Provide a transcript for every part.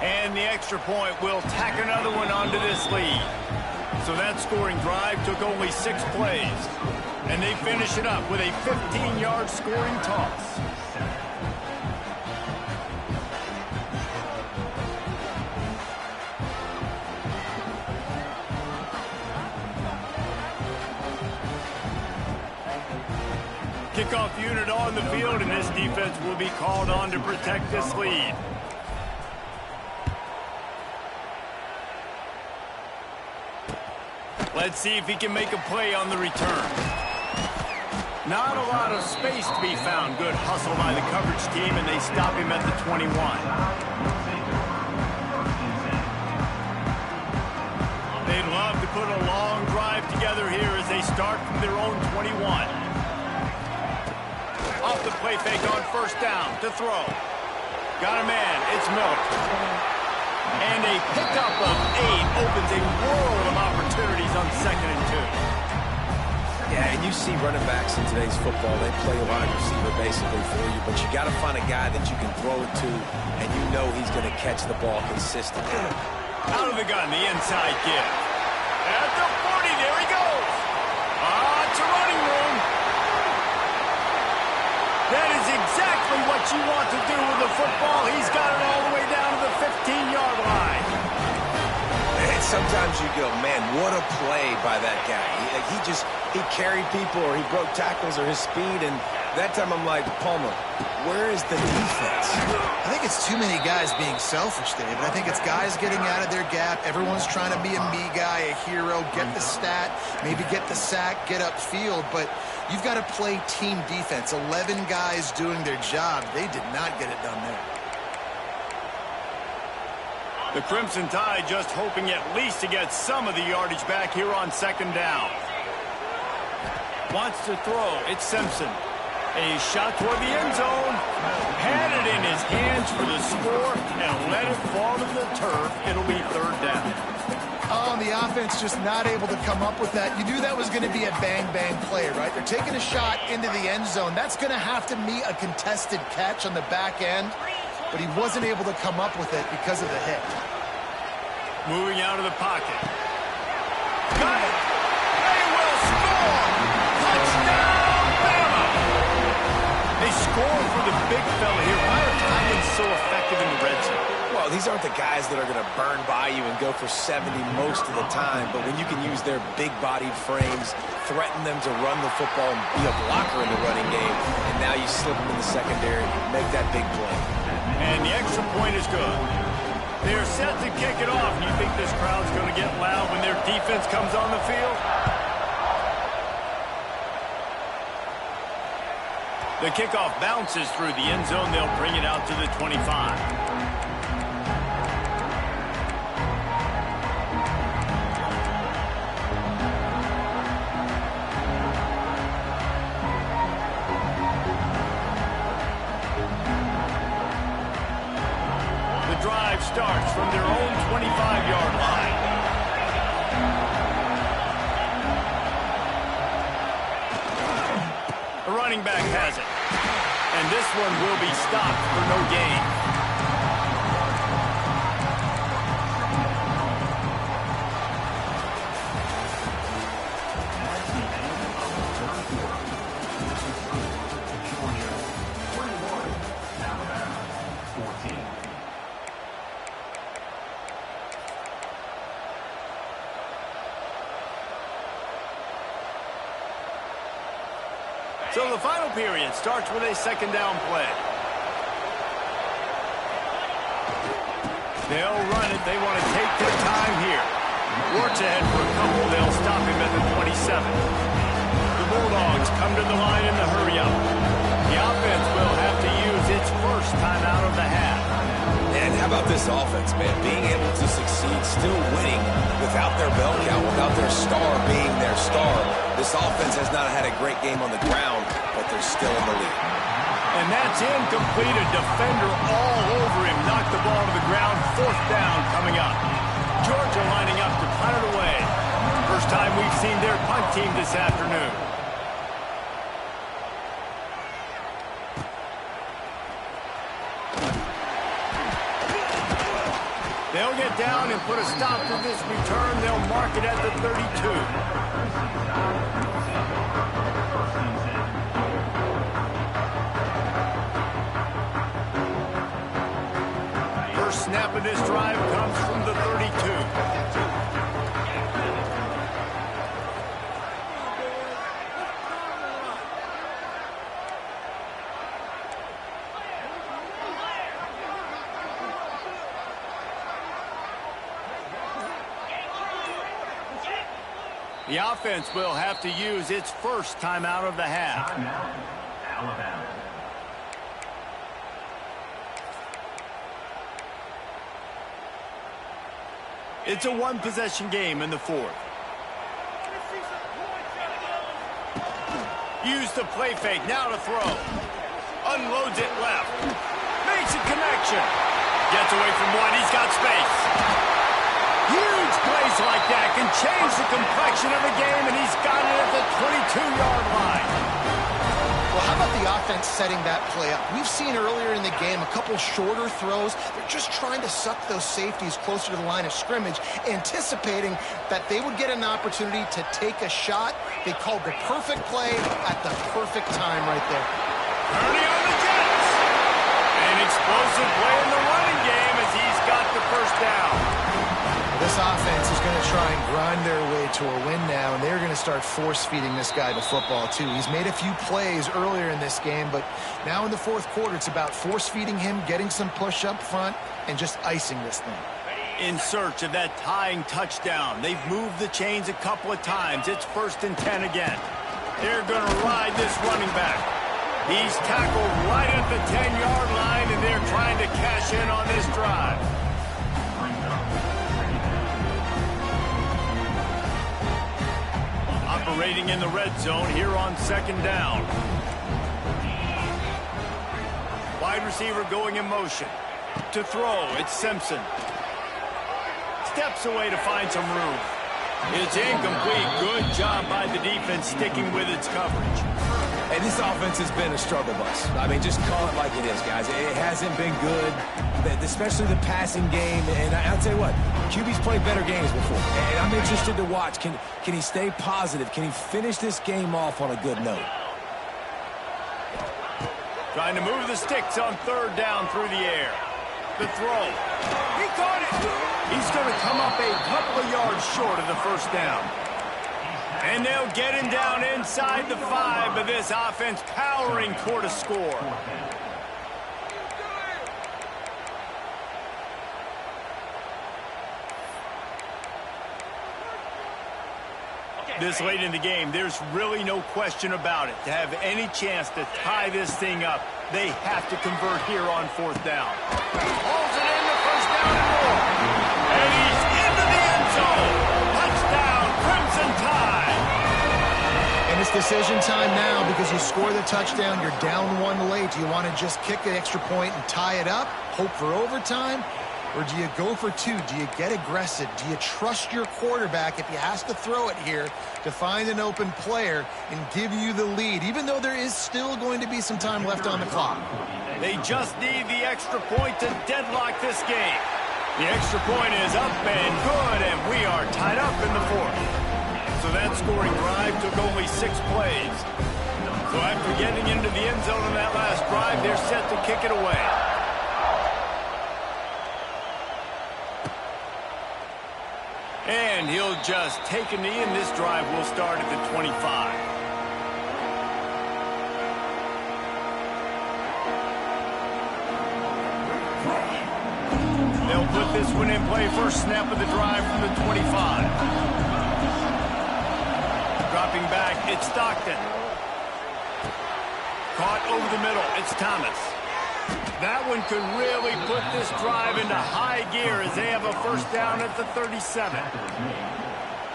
And the extra point will tack another one onto this lead. So that scoring drive took only 6 plays. And they finish it up with a 15-yard scoring toss. Kickoff unit on the field, and this defense will be called on to protect this lead. Let's see if he can make a play on the return. Not a lot of space to be found. Good hustle by the coverage team, and they stop him at the 21. They'd love to put a long drive together here as they start from their own 21. Off the play fake on first down to throw. Got a man. It's Miller. And a pickup of 8 opens a world of opportunities on 2nd and 2. Yeah, and you see running backs in today's football, they play wide receiver basically for you, but you got to find a guy that you can throw it to, and you know he's going to catch the ball consistently. Out of the gun, the inside give. At the 40, there he goes. It's a running room. That is exactly what you want to do with the football. He's got it all the way down to the 15-yard line. And sometimes you go, man, what a play by that guy. He carried people, or he broke tackles, or his speed, and that time I'm like, Palmer, where is the defense? I think it's too many guys being selfish, David. I think it's guys getting out of their gap. Everyone's trying to be a me guy, a hero, get the stat, maybe get the sack, get upfield, but you've got to play team defense. 11 guys doing their job. They did not get it done there. The Crimson Tide just hoping at least to get some of the yardage back here on 2nd down. Wants to throw. It's Simpson. A shot toward the end zone. Had it in his hands for the score and let it fall to the turf. It'll be 3rd down. Oh, and the offense just not able to come up with that. You knew that was going to be a bang-bang play, right? They're taking a shot into the end zone. That's going to have to be a contested catch on the back end, but he wasn't able to come up with it because of the hit. Moving out of the pocket. Got it! They will score! Touchdown, Bama! They score for the big fella here. Why are Titans so effective in the red zone? Well, these aren't the guys that are going to burn by you and go for 70 most of the time, but when you can use their big-bodied frames, threaten them to run the football and be a blocker in the running game, and now you slip them in the secondary, make that big play. And the extra point is good. They're set to kick it off. You think this crowd's going to get loud when their defense comes on the field? The kickoff bounces through the end zone. They'll bring it out to the 25. Starts from their own 25-yard line. The running back has it. And this one will be stopped for no gain. So the final period starts with a 2nd down play. They'll run it. They want to take their time here. Works ahead for a couple. They'll stop him at the 27. The Bulldogs come to the line in the hurry up. The offense will have to use its first time out of the half. And how about this offense, man? Being able to succeed, still winning without their bell count, without their star being their star. This offense has not had a great game on the ground, but they're still in the lead. And that's incomplete. A defender all over him. Knocked the ball to the ground. 4th down coming up. Georgia lining up to punt it away. First time we've seen their punt team this afternoon. They'll get down and put a stop to this return. They'll mark it at the 32. First snap of this drive comes from the 32. The offense will have to use its first timeout of the half. Alabama. It's a one-possession game in the fourth. Use the play fake, now to throw. Unloads it left. Makes a connection. Gets away from one, he's got space. Huge plays like that can change the complexion of the game, and he's got it at the 22-yard line. Well, how about the offense setting that play up? We've seen earlier in the game a couple shorter throws. They're just trying to suck those safeties closer to the line of scrimmage, anticipating that they would get an opportunity to take a shot. They called the perfect play at the perfect time right there. Purdy on the Jets. An explosive play in the running game as he's got the first down. This offense is going to try and grind their way to a win now, and they're going to start force-feeding this guy the football, too. He's made a few plays earlier in this game, but now in the fourth quarter, it's about force-feeding him, getting some push up front, and just icing this thing. In search of that tying touchdown. They've moved the chains a couple of times. It's 1st and 10 again. They're going to ride this running back. He's tackled right at the 10-yard line, and they're trying to cash in on this drive. Operating in the red zone here on 2nd down. Wide receiver going in motion. To throw, it's Simpson. Steps away to find some room. It's incomplete. Good job by the defense sticking with its coverage. Hey, this offense has been a struggle bus. I mean, just call it like it is, guys. It hasn't been good, especially the passing game. And I'll tell you what, QB's played better games before. And I'm interested to watch. Can he stay positive? Can he finish this game off on a good note? Trying to move the sticks on 3rd down through the air. The throw. He caught it. He's going to come up a couple of yards short of the first down. And they'll get him down inside the 5, but this offense powering toward a score. This late in the game, there's really no question about it. To have any chance to tie this thing up, they have to convert here on 4th down. Hauls it in the 1st down and more. And he's into the end zone. Touchdown, Crimson Tide. And it's decision time now because you score the touchdown, you're down 1 late. Do you want to just kick the extra point and tie it up, hope for overtime? Or do you go for 2? Do you get aggressive? Do you trust your quarterback if he has to throw it here to find an open player and give you the lead, even though there is still going to be some time left on the clock? They just need the extra point to deadlock this game. The extra point is up and good, and we are tied up in the 4th. So that scoring drive took only 6 plays. So after getting into the end zone on that last drive, they're set to kick it away. And he'll just take a knee, and this drive will start at the 25. They'll put this one in play. First snap of the drive from the 25. Dropping back, it's Stockton. Caught over the middle, it's Thomas. That one could really put this drive into high gear as they have a first down at the 37.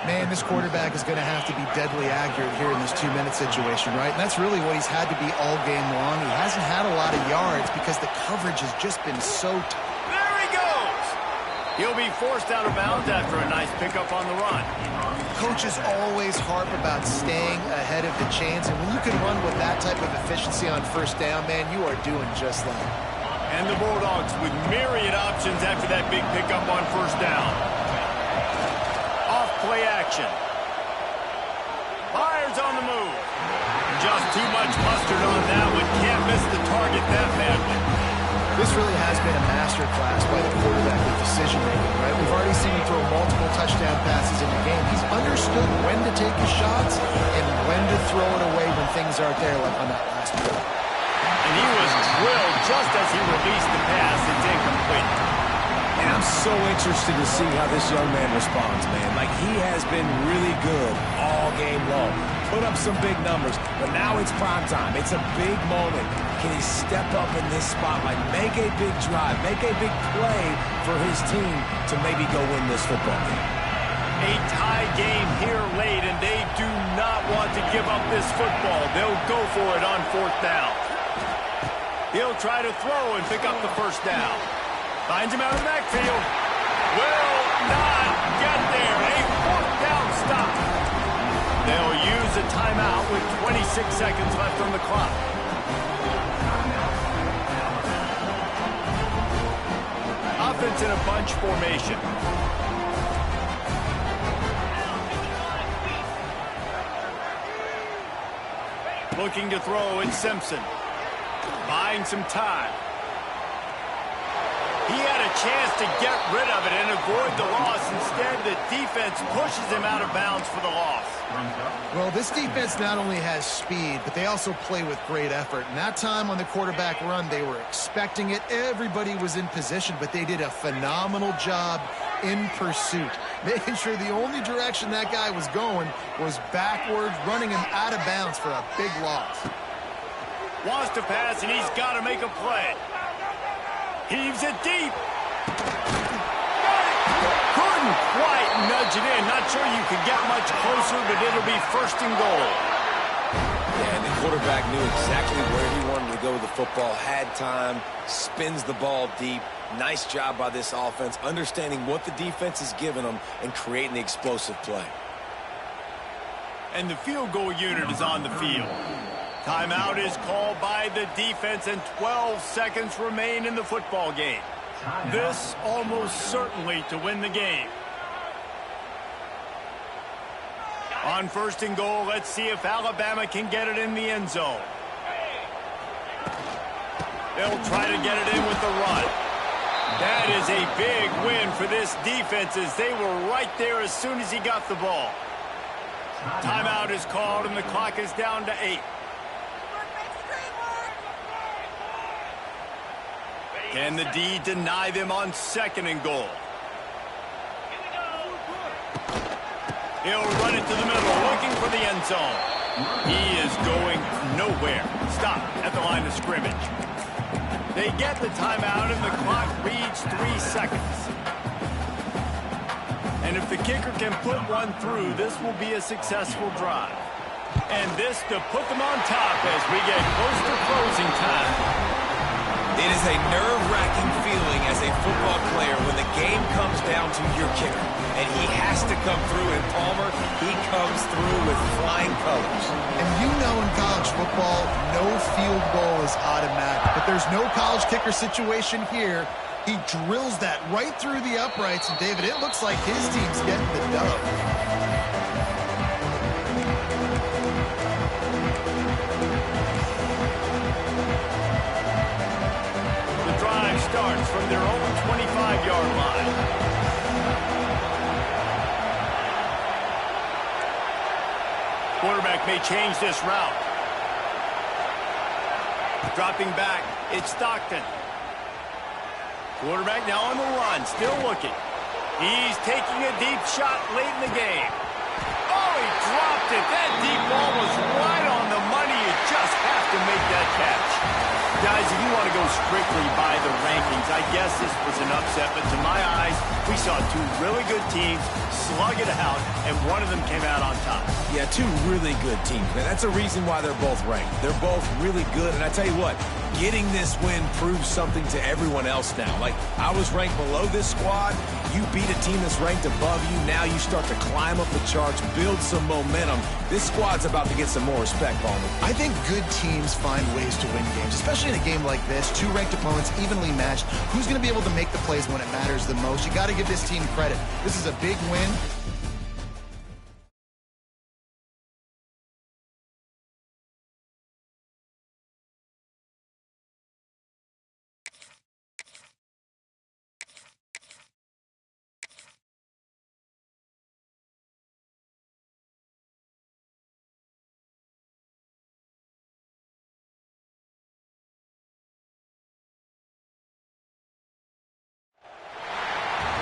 Man, this quarterback is going to have to be deadly accurate here in this 2-minute situation, right? And that's really what he's had to be all game long. He hasn't had a lot of yards because the coverage has just been so tough. There he goes! He'll be forced out of bounds after a nice pickup on the run. Coaches always harp about staying ahead of the chains, and when you can run with that type of efficiency on first down, man, you are doing just that. And the Bulldogs with myriad options after that big pickup on first down. Off play action. Fires on the move. Just too much mustard on that one. Can't miss the target that badly. This really has been a master class by the quarterback with decision-making, right? We've already seen him throw multiple touchdown passes in the game. He's understood when to take his shots and when to throw it away when things aren't there, like on that last play. And he was drilled just as he released the pass. It's incomplete. And I'm so interested to see how this young man responds, man. Like, he has been really good all game long. Put up some big numbers, but now it's prime time. It's a big moment. Can he step up in this spotlight, make a big drive, make a big play for his team to maybe go win this football game? A tie game here late, and they do not want to give up this football. They'll go for it on fourth down. He'll try to throw and pick up the first down. Finds him out of the backfield. Will not get there. A fourth down stop. They'll use a timeout with 26 seconds left on the clock. Offense in a bunch formation. Looking to throw, it's Simpson. Buying some time. He had a chance to get rid of it and avoid the loss. Instead, the defense pushes him out of bounds for the loss. Well, this defense not only has speed, but they also play with great effort. And that time on the quarterback run, they were expecting it. Everybody was in position, but they did a phenomenal job in pursuit, making sure the only direction that guy was going was backwards, running him out of bounds for a big loss. Wants to pass, and he's got to make a play. Heaves it deep. Couldn't quite nudge it in. Not sure you could get much closer, but it'll be first and goal. Yeah, and the quarterback knew exactly where he wanted to go with the football, had time, spins the ball deep. Nice job by this offense, understanding what the defense is giving them and creating the explosive play. And the field goal unit is on the field. Timeout is called by the defense, and 12 seconds remain in the football game. This almost certainly to win the game. On first and goal, let's see if Alabama can get it in the end zone. They'll try to get it in with the run. That is a big win for this defense, as they were right there as soon as he got the ball. Timeout is called, and the clock is down to 8. Can the D deny them on second and goal? He'll run it to the middle, looking for the end zone. He is going nowhere. Stop at the line of scrimmage. They get the timeout, and the clock reads 3 seconds. And if the kicker can put one through, this will be a successful drive. And this to put them on top as we get close to closing time. It is a nerve-wracking feeling as a football player when the game comes down to your kicker. And he has to come through, and Palmer, he comes through with flying colors. And you know in college football, no field goal is automatic. But there's no college kicker situation here. He drills that right through the uprights. And, David, it looks like his team's getting the dub. Starts from their own 25-yard line. Quarterback may change this route. Dropping back, it's Stockton. Quarterback now on the run, still looking. He's taking a deep shot late in the game. Oh, he dropped it. That deep ball was right on the money. You just have to make that catch. Guys, if you want to go strictly by the rankings, I guess this was an upset, but to my eyes, we saw two really good teams slug it out, and one of them came out on top. Yeah, two really good teams, man. That's a reason why they're both ranked. They're both really good, and I tell you what, Getting this win proves something to everyone else now. Like, I was ranked below this squad. You beat a team that's ranked above you. Now you start to climb up the charts, build some momentum. This squad's about to get some more respect, Ballman. I think good teams find ways to win games, especially in a game like this. Two ranked opponents evenly matched. Who's going to be able to make the plays when it matters the most? You got to give this team credit. This is a big win.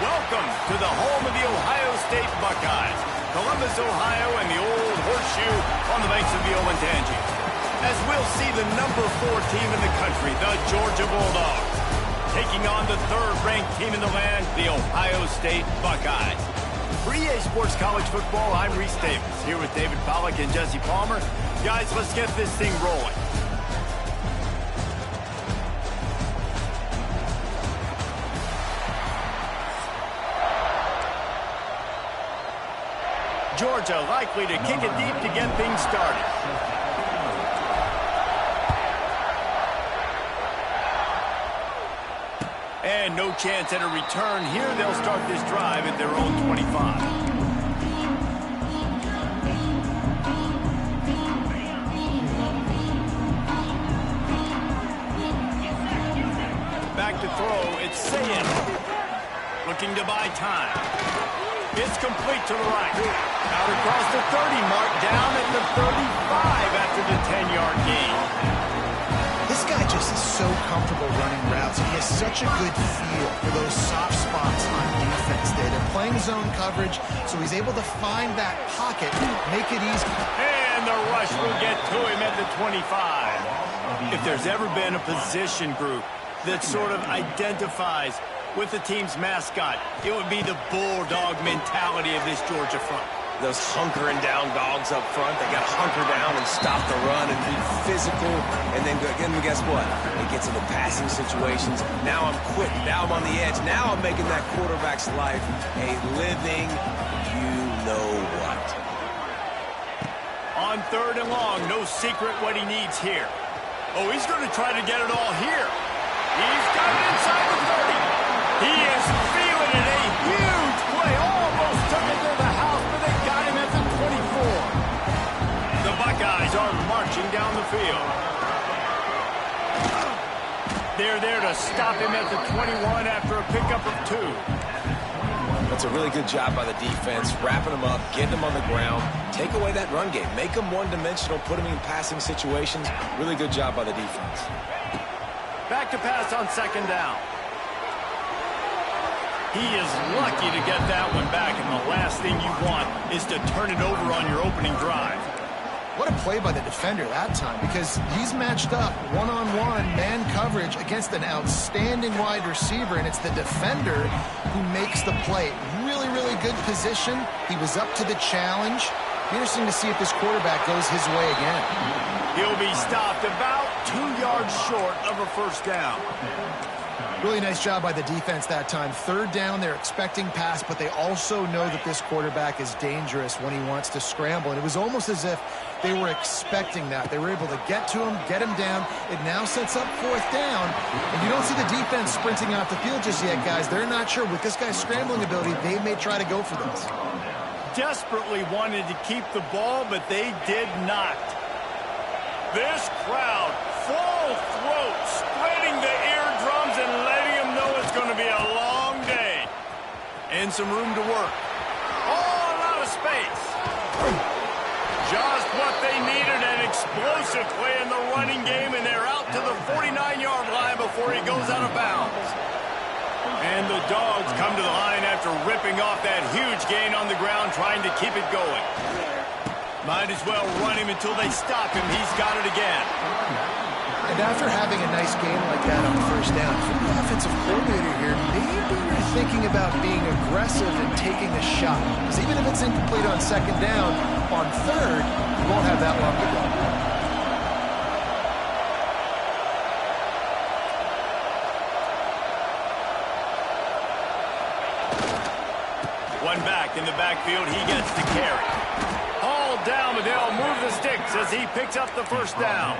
Welcome to the home of the Ohio State Buckeyes, Columbus, Ohio, and the old horseshoe on the banks of the Olentangy. As we'll see the number 4 team in the country, the Georgia Bulldogs, taking on the 3rd-ranked team in the land, the Ohio State Buckeyes. For EA Sports College Football, I'm Reese Davis, here with David Pollack and Jesse Palmer. Guys, let's get this thing rolling. Georgia likely to kick it deep to get things started. And no chance at a return here. They'll start this drive at their own 25. Back to throw. It's Saying. Looking to buy time. It's complete to the right. Out across the 30 mark, down at the 35 after the 10-yard gain. This guy just is so comfortable running routes. He has such a good feel for those soft spots on defense there. They're playing zone coverage, so he's able to find that pocket, make it easy. And the rush will get to him at the 25. If there's ever been a position group that sort of identifies with the team's mascot, it would be the bulldog mentality of this Georgia front. Those hunkering down dogs up front, they got to hunker down and stop the run and be physical. And then guess what? It gets into passing situations. Now I'm quick. Now I'm on the edge. Now I'm making that quarterback's life a living you-know-what. On 3rd and long, no secret what he needs here. Oh, he's going to try to get it all here. He's got it inside the 30. He is feeling it. A huge play. Almost took it to the house, but they got him at the 24. The Buckeyes are marching down the field. They're there to stop him at the 21 after a pickup of 2. That's a really good job by the defense, wrapping them up, getting them on the ground, take away that run game, make them one-dimensional, put them in passing situations. Really good job by the defense. Back to pass on 2nd down. He is lucky to get that one back, and the last thing you want is to turn it over on your opening drive. What a play by the defender that time, because he's matched up one-on-one man coverage against an outstanding wide receiver, and it's the defender who makes the play. Really, really good position. He was up to the challenge. Interesting to see if this quarterback goes his way again. He'll be stopped about 2 yards short of a 1st down. Really nice job by the defense that time. 3rd down, they're expecting pass, but they also know that this quarterback is dangerous when he wants to scramble. And it was almost as if they were expecting that. They were able to get to him, get him down. It now sets up 4th down. And you don't see the defense sprinting off the field just yet, guys. They're not sure. With this guy's scrambling ability, they may try to go for this. Desperately wanted to keep the ball, but they did not. This crowd, full throat, spreading the eardrums and letting them know it's going to be a long day. And some room to work. All out of space. Just what they needed, an explosive play in the running game, and they're out to the 49-yard line before he goes out of bounds. And the Dogs come to the line after ripping off that huge gain on the ground, trying to keep it going. Might as well run him until they stop him. He's got it again. And after having a nice game like that on 1st down, for the offensive coordinator here, maybe you're thinking about being aggressive and taking a shot. Because even if it's incomplete on 2nd down, on 3rd, you won't have that long to go. One back in the backfield. He gets the carry. Hauled down, but they'll move the sticks as he picks up the first down.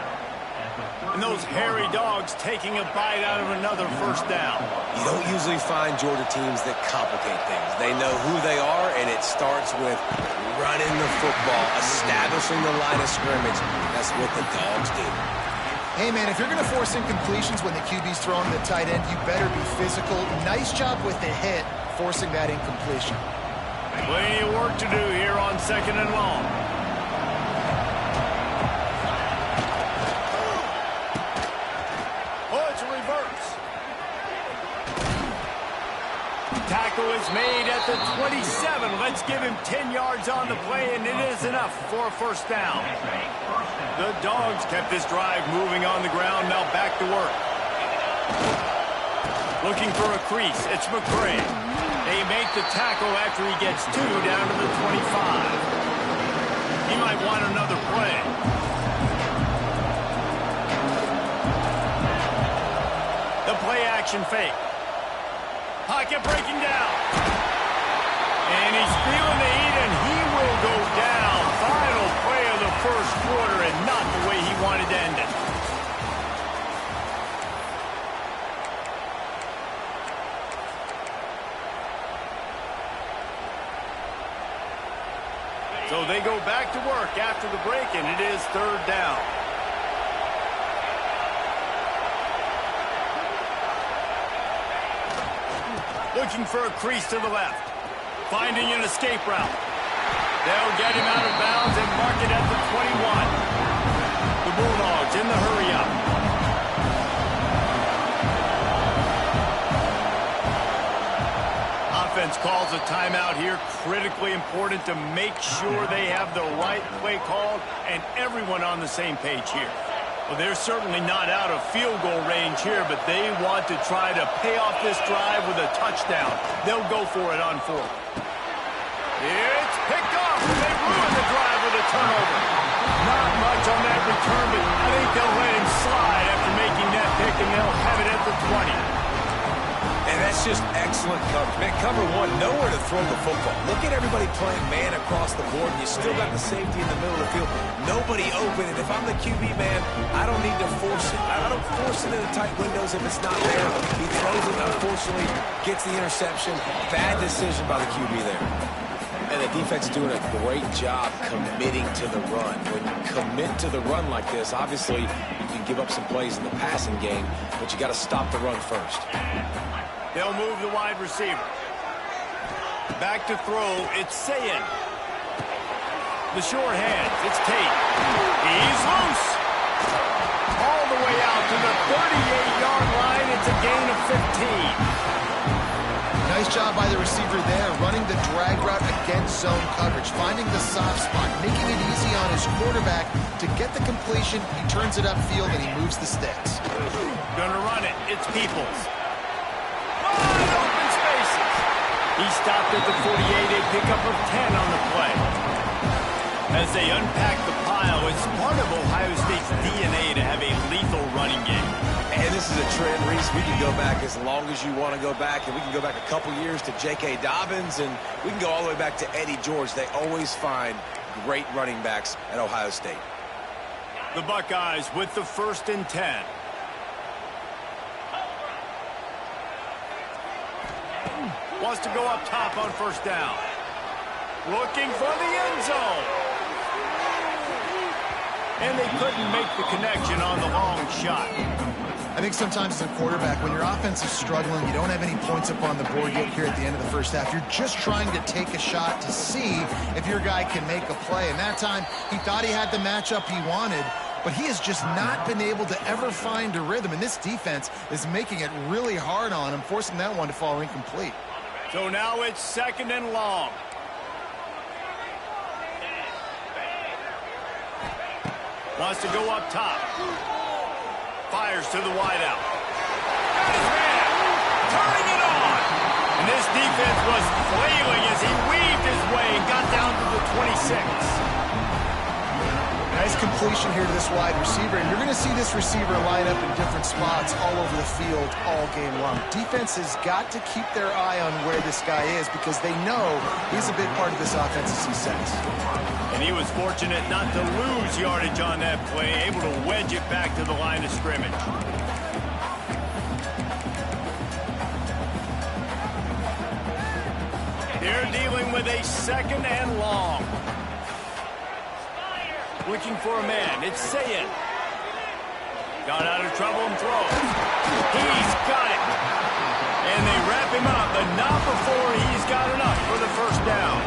And those hairy dogs taking a bite out of another first down. You don't usually find Georgia teams that complicate things. They know who they are, and it starts with running the football, establishing the line of scrimmage. That's what the dogs do. Hey, man, if you're going to force incompletions when the QB's throwing the tight end, you better be physical. Nice job with the hit, forcing that incompletion. Plenty of work to do here on 2nd and long. Oh, it's a reverse. Tackle is made at the 27. Let's give him 10 yards on the play, and it is enough for a first down. The Dogs kept this drive moving on the ground. Now back to work. Looking for a crease. It's McCray. They make the tackle after he gets 2 down to the 25. He might want another play. The play action fake. Pocket breaking down. And he's feeling the heat, and he will go down. Final play of the first quarter, and not the way he wanted to end it. So they go back to work after the break, and it is 3rd down. Looking for a crease to the left. Finding an escape route. They'll get him out of bounds and mark it at the 21. The Bulldogs in the hurry-up. Offense calls a timeout here. Critically important to make sure they have the right play called and everyone on the same page here. Well, they're certainly not out of field goal range here, but they want to try to pay off this drive with a touchdown. They'll go for it on 4th. It's picked off, and they ruin the drive with a turnover. Not much on that return, but I think they'll let him slide after making that pick, and they'll have it at the 20. And that's just excellent coverage. Man, cover 1, nowhere to throw the football. Look at everybody playing man across the board, and you still got the safety in the middle of the field. Nobody open, and if I'm the QB, man, I don't need to force it. I don't force it into tight windows if it's not there. He throws it, unfortunately, gets the interception. Bad decision by the QB there. And the defense is doing a great job committing to the run. When you commit to the run like this, obviously, you can give up some plays in the passing game, but you got to stop the run first. They'll move the wide receiver. Back to throw, it's Sayin. The short hands, it's Tate. He's loose. All the way out to the 38-yard line. It's a gain of 15. Nice job by the receiver there, running the drag route against zone coverage, finding the soft spot, making it easy on his quarterback to get the completion. He turns it upfield, and he moves the sticks. Gonna run it. It's Peoples. Wide open spaces. He stopped at the 48, a pickup of 10 on the play. As they unpack the pile, it's part of Ohio State's DNA to have a lethal running game. And this is a trend, Reese. We can go back as long as you want to go back, and we can go back a couple years to J.K. Dobbins, and we can go all the way back to Eddie George. They always find great running backs at Ohio State. The Buckeyes with the 1st and 10. Wants to go up top on 1st down. Looking for the end zone. And they couldn't make the connection on the long shot. I think sometimes as a quarterback, when your offense is struggling, you don't have any points up on the board yet here at the end of the first half. You're just trying to take a shot to see if your guy can make a play. And that time, he thought he had the matchup he wanted, but he has just not been able to ever find a rhythm. And this defense is making it really hard on him, forcing that one to fall incomplete. So now it's 2nd and long. Wants to go up top. Fires to the wideout. Got his man. Turning it on. And this defense was flailing as he weaved his way and got down to the 26. Nice nice completion here to this wide receiver, and you're going to see this receiver line up in different spots all over the field all game long. Defense has got to keep their eye on where this guy is because they know he's a big part of this offense as he sets. And he was fortunate not to lose yardage on that play, able to wedge it back to the line of scrimmage. They're dealing with a 2nd and long. Looking for a man. It's Sayin. Got out of trouble and throws. He's got it. And they wrap him up, but not before he's got enough for the first down.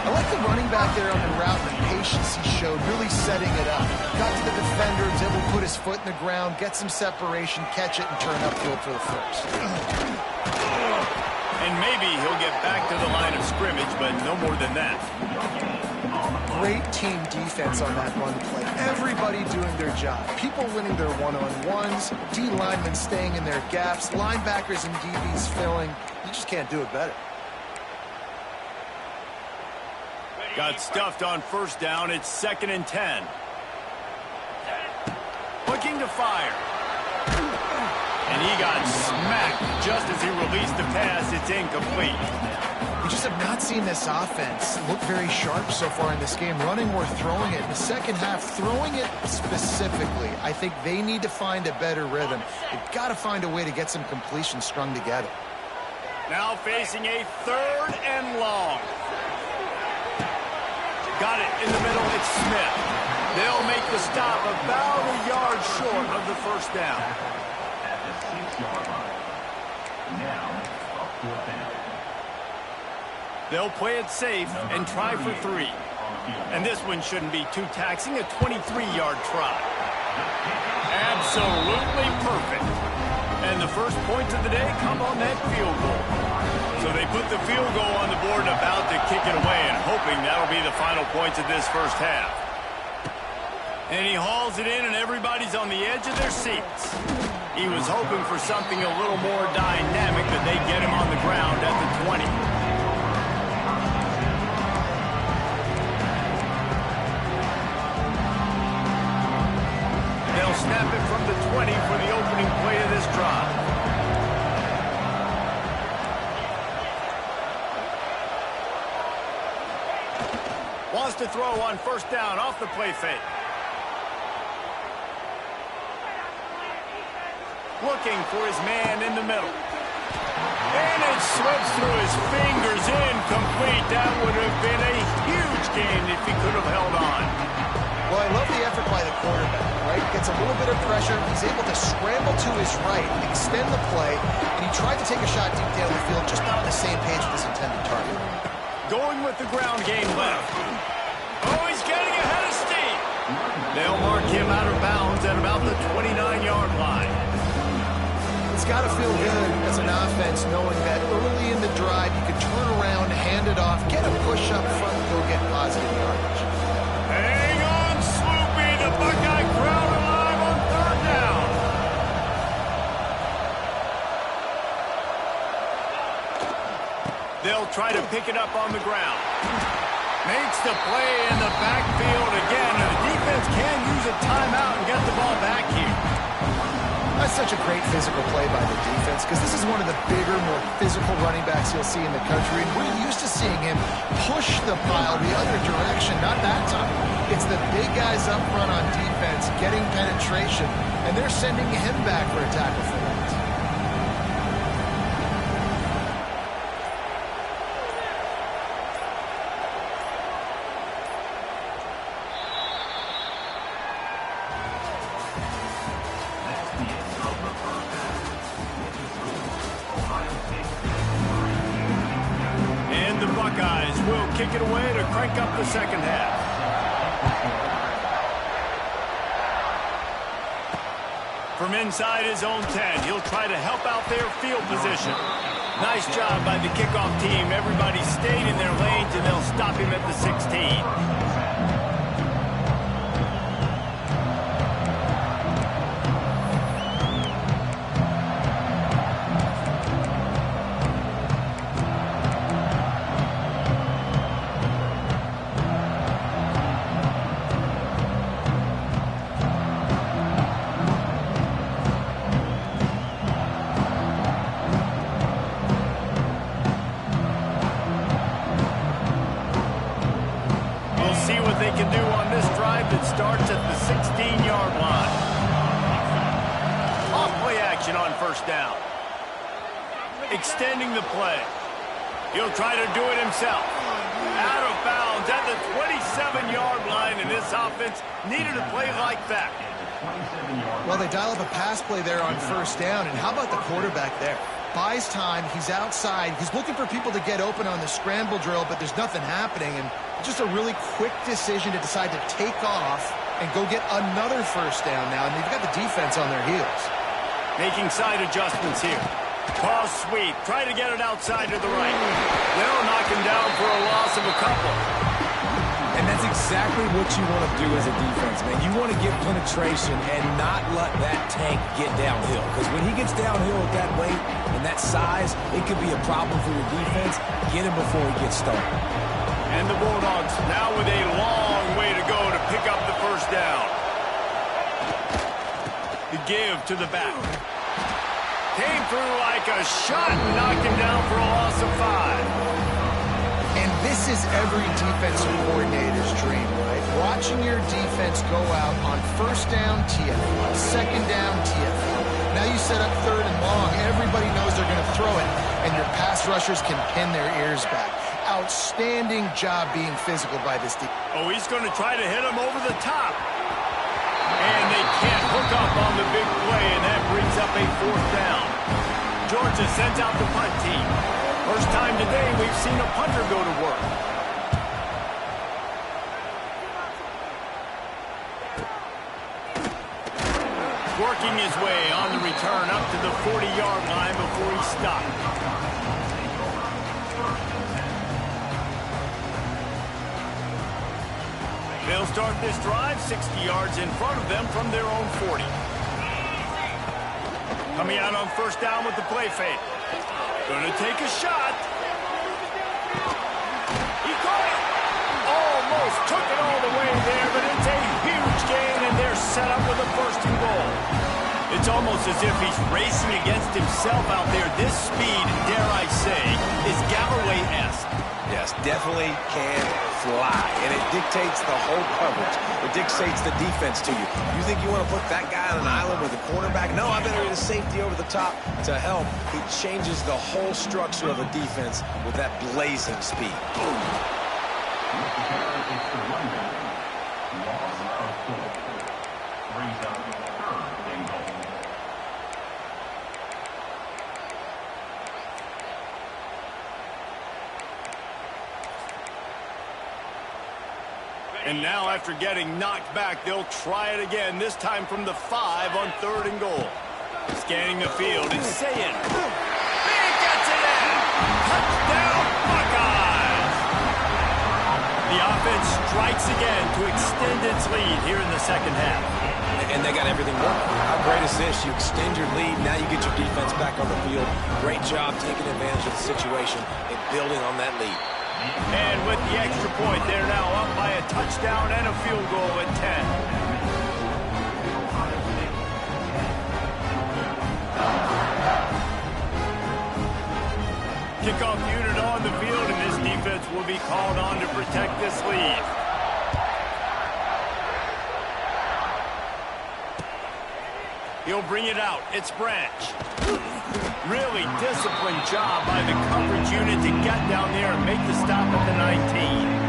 I like the running back there on the route and the patience he showed, really setting it up. Got to the defender, was able to put his foot in the ground, get some separation, catch it, and turn upfield for the first. And maybe he'll get back to the line of scrimmage, but no more than that. Great team defense on that run play. Everybody doing their job. People winning their one-on-ones, D linemen staying in their gaps, linebackers and DBs filling. You just can't do it better. Got stuffed on first down. It's 2nd and 10. Looking to fire. And he got smacked just as he released the pass. It's incomplete. We just have not seen this offense look very sharp so far in this game, running or throwing it. In the second half, throwing it specifically, I think they need to find a better rhythm. They've got to find a way to get some completions strung together. Now facing a 3rd and long. Got it in the middle. It's Smith. They'll make the stop about a yard short of the first down. They'll play it safe and try for 3. And this one shouldn't be too taxing, a 23-yard try. Absolutely perfect. And the first points of the day come on that field goal. So they put the field goal on the board and about to kick it away and hoping that'll be the final points of this first half. And he hauls it in and everybody's on the edge of their seats. He was hoping for something a little more dynamic, but they get him on the ground at the 20. They'll snap it from the 20 for the opening play of this drive. Wants to throw on first down off the play fake. Looking for his man in the middle. And it slips through his fingers, incomplete. That would have been a huge gain if he could have held on. Well, I love the effort by the quarterback, right? Gets a little bit of pressure. He's able to scramble to his right, extend the play, and he tried to take a shot deep down the field, just not on the same page with his intended target. Going with the ground game left. Oh, he's getting ahead of steam. They'll mark him out of bounds at about the 29-yard line. It's got to feel good as an offense knowing that early in the drive you can turn around, hand it off, get a push up front, and go get positive yardage. Hang on, Sloopy. The Buckeye crowd alive on 3rd down. They'll try to pick it up on the ground. Makes the play in the backfield again, and the defense can use a timeout and get the ball back here. That's such a great physical play by the defense because this is one of the bigger, more physical running backs you'll see in the country. And we're used to seeing him push the pile the other direction. Not that time. It's the big guys up front on defense getting penetration, and they're sending him back for a tackle for that. Kick it away to crank up the second half. From inside his own 10, he'll try to help out their field position. Nice job by the kickoff team. Everybody stayed in their lanes, and they'll stop him at the 16. 15-yard line. Off play action on first down. Extending the play. He'll try to do it himself. Out of bounds at the 27-yard line, and this offense needed a play like that. Well, they dial up a pass play there on first down, and how about the quarterback there? Buys time, he's outside, he's looking for people to get open on the scramble drill, but there's nothing happening, and just a really quick decision to decide to take off and go get another first down now, and they've got the defense on their heels. Making side adjustments here. Cross sweep, try to get it outside to the right. They'll knock him down for a loss of a couple. And that's exactly what you want to do as a defense, man. You want to get penetration and not let that tank get downhill. Because when he gets downhill with that weight and that size, it could be a problem for your defense. Get him before he gets started. And the Bulldogs now with a long way to go to pick up the first down. The give to the back. Came through like a shot and knocked him down for a loss of 5. And this is every defensive coordinator's dream, right? Watching your defense go out on first down, TFL, second down, TFL. Now you set up third and long. Everybody knows they're going to throw it, and your pass rushers can pin their ears back. Outstanding job being physical by this defense. Oh, he's going to try to hit him over the top. And they can't hook up on the big play, and that brings up a fourth down. Georgia sends out the punt team. First time today we've seen a punter go to work. Working his way on the return up to the 40-yard line before he stopped. They'll start this drive 60 yards in front of them from their own 40. Coming out on first down with the play fake. Going to take a shot. He caught it. Almost took it all the way there, but it's a huge gain, and they're set up with a first and goal. It's almost as if he's racing against himself out there. This speed, dare I say, is Galloway-esque. Yes, definitely can fly, and it dictates the whole coverage. It dictates the defense to you. You think you want to put that guy on an island with a cornerback? No, I better get a safety over the top to help. He changes the whole structure of a defense with that blazing speed. And now, after getting knocked back, they'll try it again, this time from the 5 on third and goal. Scanning the field, it's Sayin. He gets it in! Touchdown, Buckeyes! The offense strikes again to extend its lead here in the second half. And they got everything working. How great is this? You extend your lead, now you get your defense back on the field. Great job taking advantage of the situation and building on that lead. And with the extra point, they're now up by a touchdown and a field goal at 10. Kickoff unit on the field, and this defense will be called on to protect this lead. He'll bring it out. It's Branch. Really disciplined job by the coverage unit to get down there and make the stop at the 19.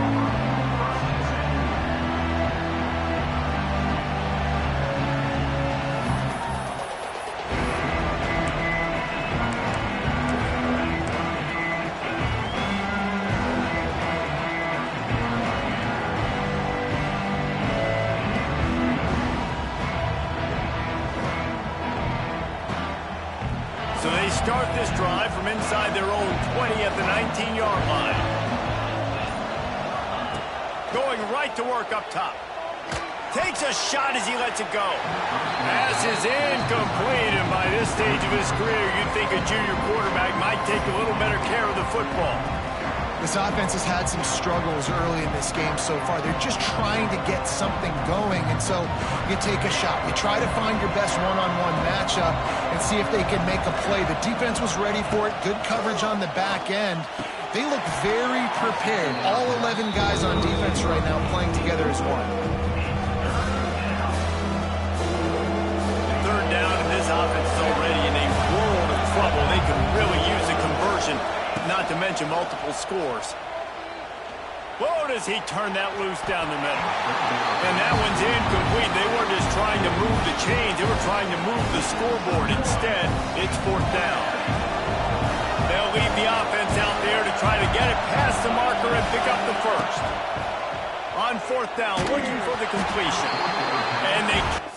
So they start this drive from inside their own 20 at the 19-yard line. Going right to work up top. Takes a shot as he lets it go. Pass is incomplete, and by this stage of his career, you'd think a junior quarterback might take a little better care of the football. This offense has had some struggles early in this game so far. They're just trying to get something going, and so you take a shot. You try to find your best one-on-one matchup and see if they can make a play. The defense was ready for it. Good coverage on the back end. They look very prepared. All 11 guys on defense right now playing together as one. this offense is already in a world of trouble. They could really use a conversion, not to mention multiple scores. Whoa, does he turn that loose down the middle. And that one's incomplete. They weren't just trying to move the chains. They were trying to move the scoreboard. Instead, it's 4th down. They'll leave the offense out there to try to get it past the marker and pick up the first. On 4th down, looking for the completion. And they...